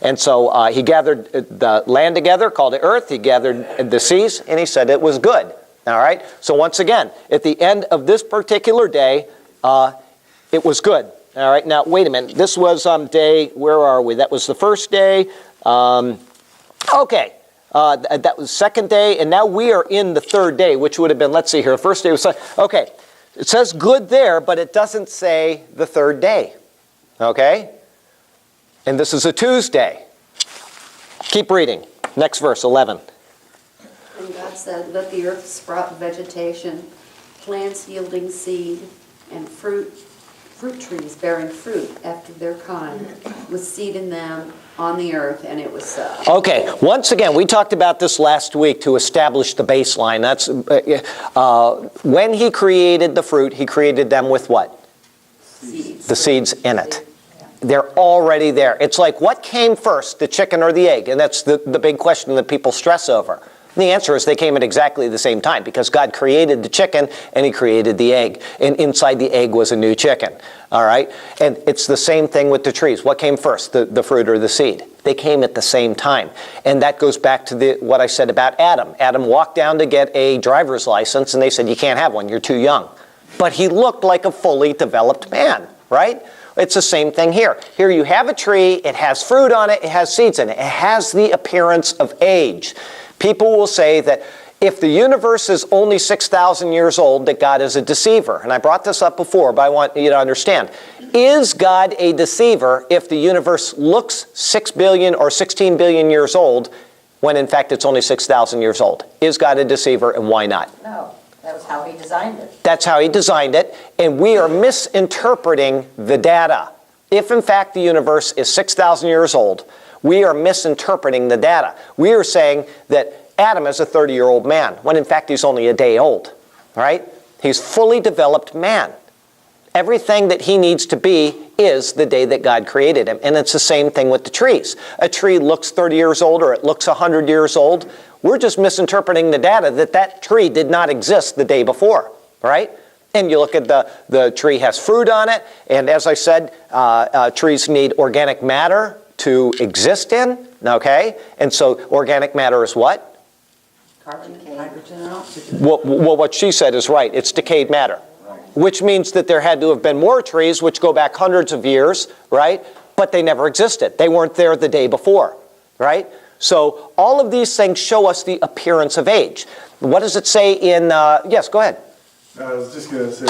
And so he gathered the land together, called it earth. He gathered the seas, and he said it was good. All right? So once again, at the end of this particular day, it was good. All right? Now, wait a minute. This was day, where are we? That was the first day. Okay. That was second day, and now we are in the third day, which would have been, let's see here, the first day was, okay, it says good there, but it doesn't say the third day, okay? And this is a Tuesday. Keep reading. Next verse, 11. And God said, let the earth sprout vegetation, plants yielding seed, and fruit trees bearing fruit after their kind, with seed in them on the earth, and it was so. Okay, once again, we talked about this last week to establish the baseline. That's when he created the fruit, he created them with what? Seeds. The seeds in it. They're already there. It's like, what came first, the chicken or the egg? And that's the big question that people stress over. And the answer is they came at exactly the same time, because God created the chicken and he created the egg. And inside the egg was a new chicken. All right? And it's the same thing with the trees. What came first, the fruit or the seed? They came at the same time. And that goes back to what I said about Adam. Adam walked down to get a driver's license, and they said, you can't have one, you're too young. But he looked like a fully developed man, right? It's the same thing here. Here you have a tree, it has fruit on it, it has seeds in it. It has the appearance of age. People will say that if the universe is only 6,000 years old, that God is a deceiver. And I brought this up before, but I want you to understand. Is God a deceiver if the universe looks 6 billion or 16 billion years old, when in fact it's only 6,000 years old? Is God a deceiver, and why not? No, that was how he designed it. That's how he designed it, and we are misinterpreting the data. If in fact the universe is 6,000 years old, we are misinterpreting the data. We are saying that Adam is a 30-year-old man, when in fact he's only a day old, right? He's fully developed man. Everything that he needs to be is the day that God created him. And it's the same thing with the trees. A tree looks 30 years old or it looks 100 years old. We're just misinterpreting the data that tree did not exist the day before, right? And you look at the tree has fruit on it. And as I said, trees need organic matter to exist in, okay? And so organic matter is what? Carbon, hydrogen, and oxygen. Well, what she said is right. It's decayed matter, which means that there had to have been more trees, which go back hundreds of years, right? But they never existed. They weren't there the day before, right? So all of these things show us the appearance of age. What does it say in, yes, go ahead. I was just going to say,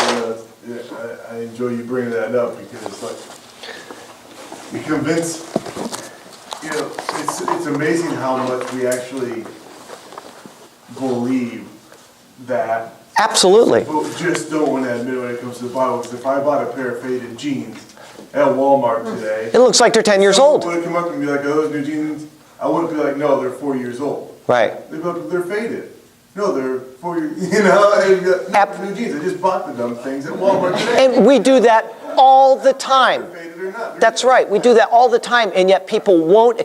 I enjoy you bringing that up, because it's like, you're convinced, it's amazing how much we actually believe that. Absolutely. But we just don't want to admit when it comes to the Bible. Because if I bought a pair of faded jeans at Walmart today, it looks like they're 10 years old. Someone would come up and be like, "Are those new jeans?" I wouldn't be like, "No, they're 4 years old." Right. They'd be like, "They're faded." No, they're 4 years. New jeans. I just bought the dumb things at Walmart today. And we do that all the time. They're faded or not. That's right. We do that all the time, and yet people won't.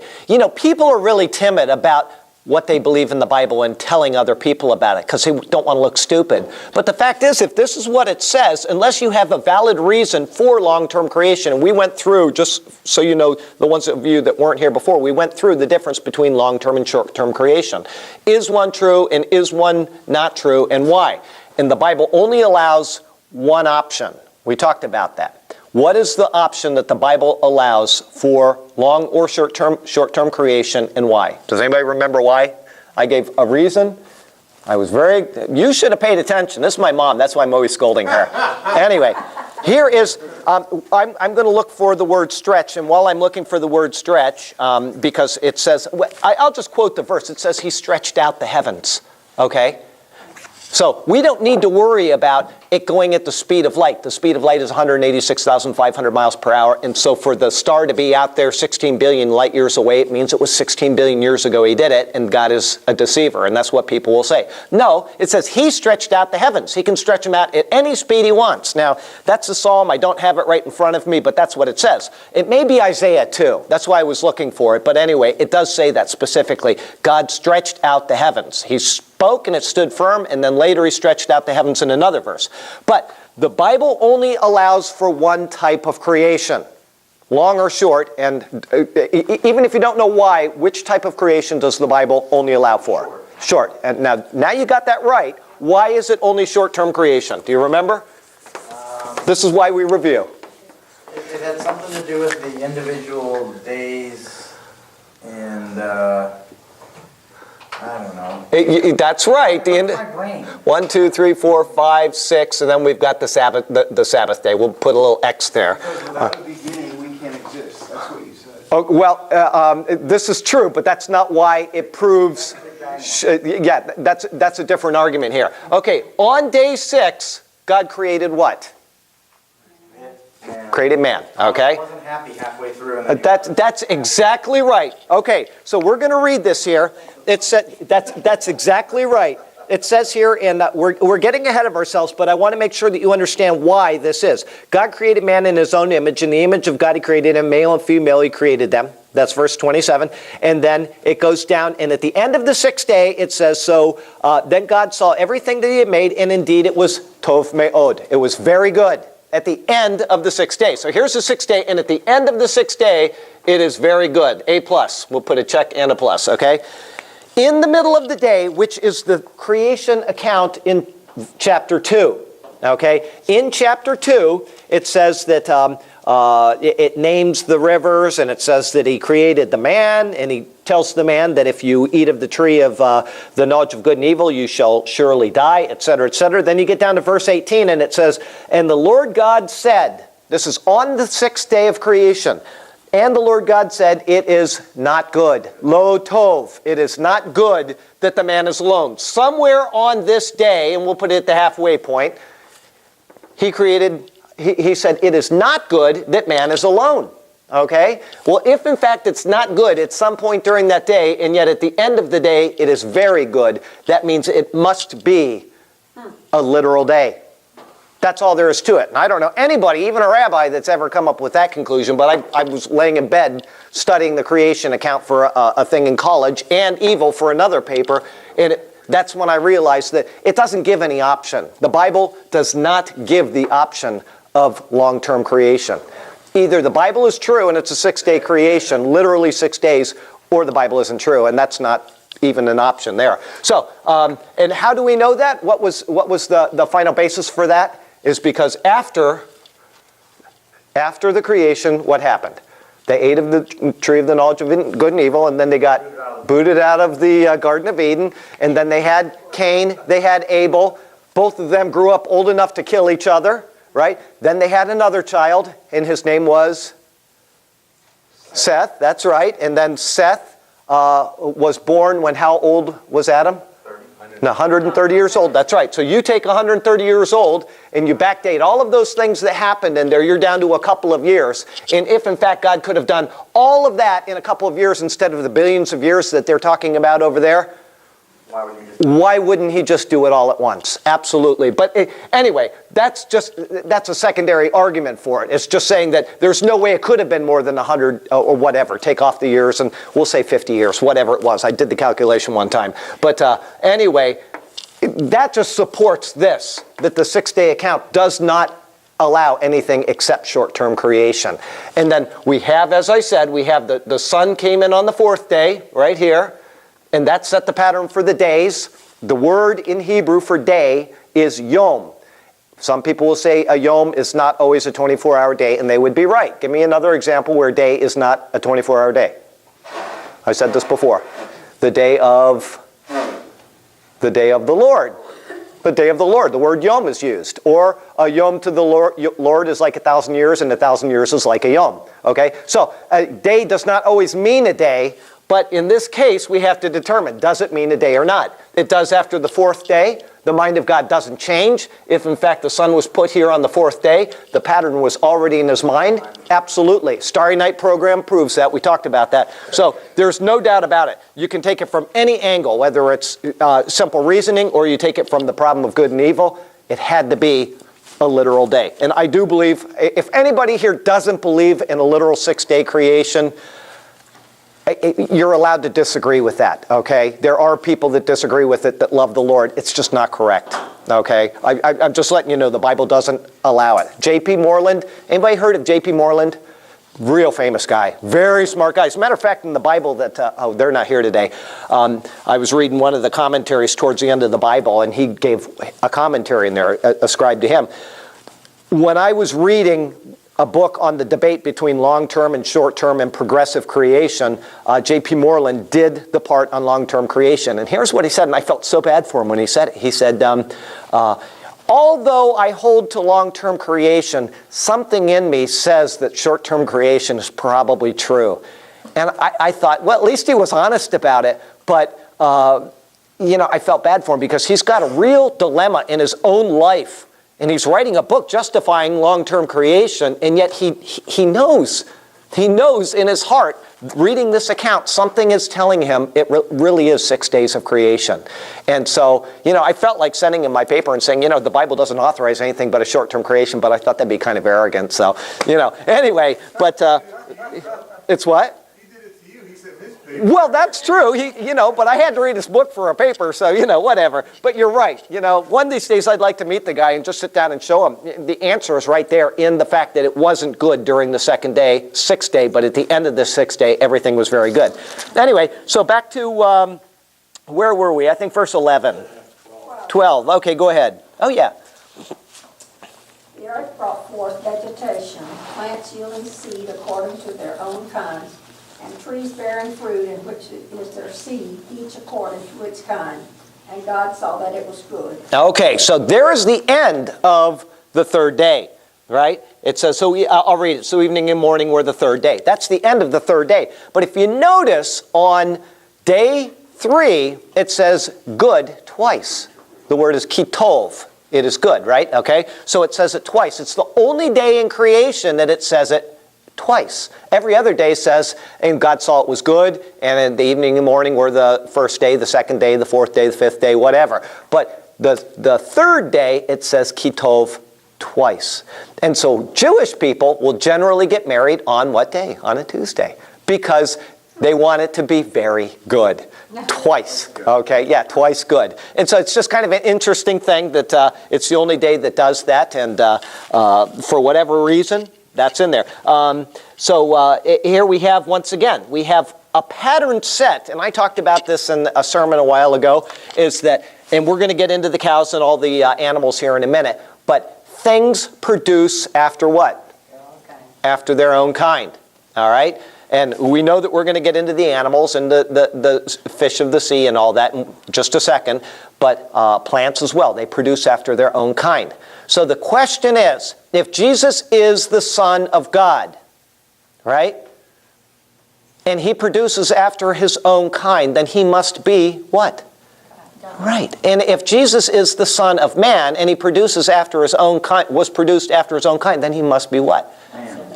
People are really timid about what they believe in the Bible and telling other people about it, because they don't want to look stupid. But the fact is, if this is what it says, unless you have a valid reason for long-term creation, and we went through, just so you know, the ones of you that weren't here before, we went through the difference between long-term and short-term creation. Is one true and is one not true, and why? And the Bible only allows one option. We talked about that. What is the option that the Bible allows for long or short-term creation, and why? Does anybody remember why? I gave a reason. You should have paid attention. This is my mom. That's why I'm always scolding her. Anyway, here is, I'm going to look for the word stretch. And while I'm looking for the word stretch, because it says, I'll just quote the verse. It says, he stretched out the heavens. Okay? So we don't need to worry about it going at the speed of light. The speed of light is 186,500 miles per hour. And so for the star to be out there 16 billion light years away, it means it was 16 billion years ago he did it, and God is a deceiver. And that's what people will say. No, it says he stretched out the heavens. He can stretch them out at any speed he wants. Now, that's a psalm. I don't have it right in front of me, but that's what it says. It may be Isaiah too. That's why I was looking for it. But anyway, it does say that specifically. God stretched out the heavens. He spoke and it stood firm, and then later he stretched out the heavens in another verse. But the Bible only allows for one type of creation. long or short, and even if you don't know why, which type of creation does the Bible only allow for? Short. And now you got that right. Why is it only short-term creation? Do you remember? This is why we review. It had something to do with the individual days and, I don't know. That's right. My brain. 1, 2, 3, 4, 5, 6, and then we've got the Sabbath, the Sabbath day. We'll put a little X there. Because without a beginning, we can't exist. That's what you said. Oh, well, this is true, but that's not why it proves. Yeah, that's a different argument here. Okay, on day 6, God created what? Man. Created man. Okay. I wasn't happy halfway through. And then That's exactly right. Okay, so we're going to read this here. That's exactly right. It says here, and we're getting ahead of ourselves, but I want to make sure that you understand why this is. God created man in his own image. In the image of God, he created him, male and female, he created them. That's verse 27. And then it goes down, and at the end of the 6th day, it says, so then God saw everything that he had made, and indeed it was tov me'od. It was very good at the end of the 6th day. So here's the 6th day, and at the end of the 6th day, it is very good. A+. We'll put a check and a plus, okay? In the middle of the day, which is the creation account in chapter 2, okay? In chapter 2, it says that it names the rivers, and it says that he created the man, and he tells the man that if you eat of the tree of the knowledge of good and evil, you shall surely die, etc., etc. Then you get down to verse 18, and it says, and the Lord God said, this is on the 6th day of creation, and the Lord God said, it is not good. Lo tov. It is not good that the man is alone. Somewhere on this day, and we'll put it at the halfway point, he said, it is not good that man is alone. Okay? Well, if in fact it's not good at some point during that day, and yet at the end of the day it is very good, that means it must be a literal day. That's all there is to it. And I don't know anybody, even a rabbi, that's ever come up with that conclusion, but I was laying in bed studying the creation account for a thing in college and evil for another paper, and that's when I realized that it doesn't give any option. The Bible does not give the option of long-term creation. Either the Bible is true and it's a 6-day creation, literally 6 days, or the Bible isn't true, and that's not even an option there. So, and how do we know that? What was the final basis for that? Is because after the creation, what happened? They ate of the tree of the knowledge of good and evil, and then they got booted out of the Garden of Eden, and then they had Cain, they had Abel. Both of them grew up old enough to kill each other, right? Then they had another child, and his name was Seth, that's right. And then Seth was born when how old was Adam? 130 years old, that's right. So you take 130 years old and you backdate all of those things that happened in there, you're down to a couple of years. And if in fact God could have done all of that in a couple of years instead of the billions of years that they're talking about over there, why wouldn't he just do it all at once? Absolutely. But anyway, that's a secondary argument for it. It's just saying that there's no way it could have been more than 100 or whatever. Take off the years and we'll say 50 years, whatever it was. I did the calculation one time. But anyway, that just supports this, that the 6-day account does not allow anything except short-term creation. And then we have, as I said, we have the sun came in on the 4th day, right here. And that set the pattern for the days. The word in Hebrew for day is yom. Some people will say a yom is not always a 24-hour day, and they would be right. Give me another example where day is not a 24-hour day. I said this before. The day of the Lord. The day of the Lord. The word yom is used. Or a yom to the Lord is like 1,000 years, and 1,000 years is like a yom. Okay? So a day does not always mean a day. But in this case, we have to determine, does it mean a day or not? It does after the 4th day. The mind of God doesn't change. If, in fact, the sun was put here on the 4th day, the pattern was already in his mind. Absolutely. Starry Night program proves that. We talked about that. So there's no doubt about it. You can take it from any angle, whether it's simple reasoning or you take it from the problem of good and evil. It had to be a literal day. And I do believe, if anybody here doesn't believe in a literal 6-day creation, you're allowed to disagree with that, okay? There are people that disagree with it that love the Lord. It's just not correct, okay? I'm just letting you know the Bible doesn't allow it. J.P. Moreland, anybody heard of J.P. Moreland? Real famous guy, very smart guy. As a matter of fact, in the Bible that, they're not here today. I was reading one of the commentaries towards the end of the Bible, and he gave a commentary in there ascribed to him. When I was reading a book on the debate between long-term and short-term and progressive creation, J.P. Moreland did the part on long-term creation. And here's what he said, and I felt so bad for him when he said it. He said, although I hold to long-term creation, something in me says that short-term creation is probably true. And I thought, well, at least he was honest about it. But, I felt bad for him because he's got a real dilemma in his own life. And he's writing a book justifying long-term creation, and yet he knows in his heart, reading this account, something is telling him it really is 6 days of creation. And so, I felt like sending him my paper and saying, the Bible doesn't authorize anything but a short-term creation, but I thought that'd be kind of arrogant. So, anyway, but it's what? Well, that's true. But I had to read his book for a paper, so, whatever. But you're right. One of these days I'd like to meet the guy and just sit down and show him. The answer is right there in the fact that it wasn't good during the sixth day, but at the end of the sixth day, everything was very good. Anyway, so back to, where were we? I think verse 11. 12. Okay, go ahead. Oh, yeah. The earth brought forth vegetation, plants yielding seed according to their own kinds, and trees bearing fruit in which is their seed, each according to its kind. And God saw that it was good. Okay, so there is the end of the third day, right? It says, I'll read it. So evening and morning were the third day. That's the end of the third day. But if you notice, on day 3, it says good twice. The word is kitov. It is good, right? Okay, so it says it twice. It's the only day in creation that it says it twice. Every other day says, and God saw it was good, and in the evening and morning were the first day, the second day, the fourth day, the fifth day, whatever. But the third day, it says kitov twice. And so Jewish people will generally get married on what day? On a Tuesday. Because they want it to be very good. Twice. Okay, yeah, twice good. And so it's just kind of an interesting thing that it's the only day that does that, and for whatever reason, that's in there. So here we have, once again, we have a pattern set, and I talked about this in a sermon a while ago, is that, and we're going to get into the cows and all the animals here in a minute, but things produce after what? After their own kind, all right? And we know that we're going to get into the animals and the fish of the sea and all that in just a second, but plants as well, they produce after their own kind. So the question is, if Jesus is the Son of God, right, and he produces after his own kind, then he must be what? Right. And if Jesus is the Son of Man and he produces after his own kind, was produced after his own kind, then he must be what?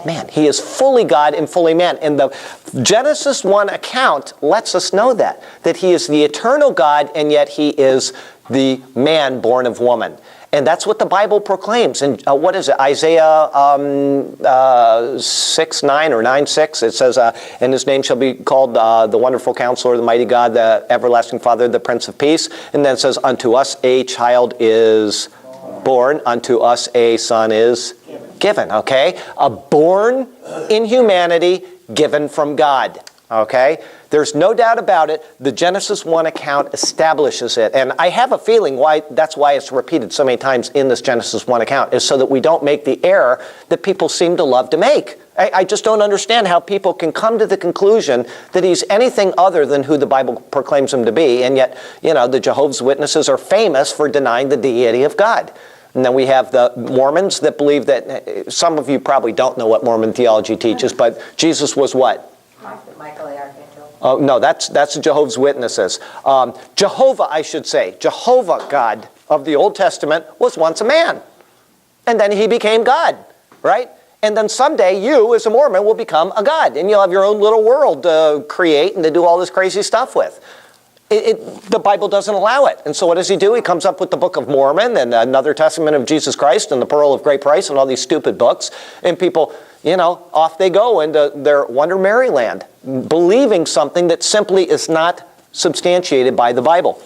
Man. He is fully God and fully man. And the Genesis 1 account lets us know that he is the eternal God, and yet he is the man born of woman. And that's what the Bible proclaims. And what is it? Isaiah 6:9 or 9:6. It says, and his name shall be called the Wonderful Counselor, the Mighty God, the Everlasting Father, the Prince of Peace. And then it says, unto us a child is born, unto us a son is given. Okay? Born in humanity, given from God. Okay? There's no doubt about it. The Genesis 1 account establishes it. And I have a feeling that's why it's repeated so many times in this Genesis 1 account, is so that we don't make the error that people seem to love to make. I just don't understand how people can come to the conclusion that he's anything other than who the Bible proclaims him to be. And yet, the Jehovah's Witnesses are famous for denying the deity of God. And then we have the Mormons that believe that, some of you probably don't know what Mormon theology teaches, but Jesus was what? Michael the Archangel. Oh, no, that's the Jehovah's Witnesses. Jehovah, I should say, Jehovah God of the Old Testament was once a man. And then he became God, right? And then someday you, as a Mormon, will become a God. And you'll have your own little world to create and to do all this crazy stuff with. The Bible doesn't allow it. And so what does he do? He comes up with the Book of Mormon and another Testament of Jesus Christ and the Pearl of Great Price and all these stupid books. And people, off they go into their Wonder Maryland, believing something that simply is not substantiated by the Bible.